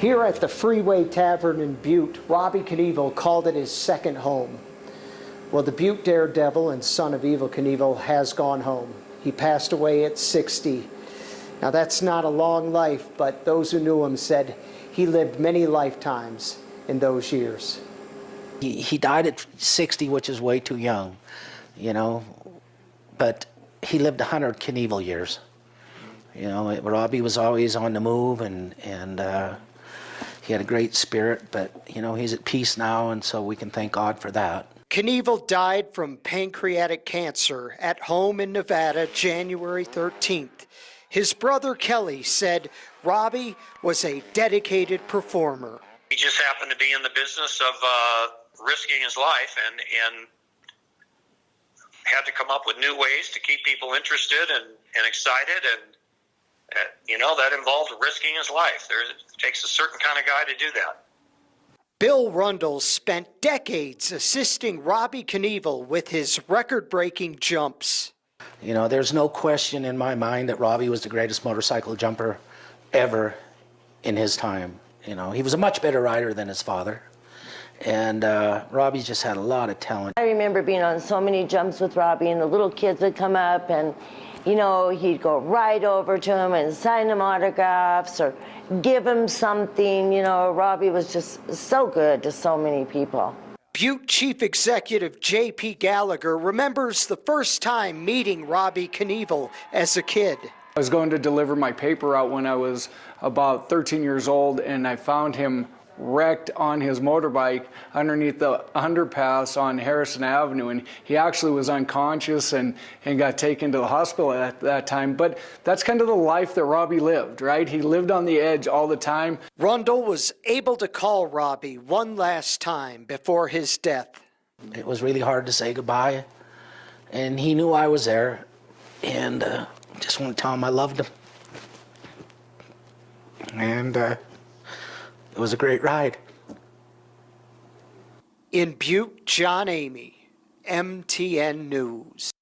Here at the Freeway Tavern in Butte, Robbie Knievel called it his second home. Well, the Butte daredevil and son of Evel Knievel has gone home. He passed away at 60. Now, that's not a long life, but those who knew him said he lived many lifetimes in those years. He died at 60, which is way too young, you know, but he lived 100 Knievel years. You know, Robbie was always on the move, and he had a great spirit, but, you know, he's at peace now, and so we can thank God for that. Knievel died from pancreatic cancer at home in Nevada, January 13th. His brother Kelly said Robbie was a dedicated performer. He just happened to be in the business of risking his life and had to come up with new ways to keep people interested and excited, and you know, that involved risking his life. It takes a certain kind of guy to do that. Bill Rundle spent decades assisting Robbie Knievel with his record-breaking jumps. You know, there's no question in my mind that Robbie was the greatest motorcycle jumper ever in his time. You know, he was a much better rider than his father. And Robbie just had a lot of talent. I remember being on so many jumps with Robbie, and the little kids would come up and, you know, he'd go right over to him and sign him autographs or give him something. You know, Robbie was just so good to so many people. Butte Chief Executive J.P. Gallagher remembers the first time meeting Robbie Knievel as a kid. I was going to deliver my paper out when I was about 13 years old, and I found him wrecked on his motorbike underneath the underpass on Harrison Avenue, and he actually was unconscious and got taken to the hospital at that time. But that's kind of the life that Robbie lived, right? He lived on the edge all the time. Rundle was able to call Robbie one last time before his death. It was really hard to say goodbye, and he knew I was there, and just want to tell him I loved him. And it was a great ride. In Butte, John Amy, MTN News.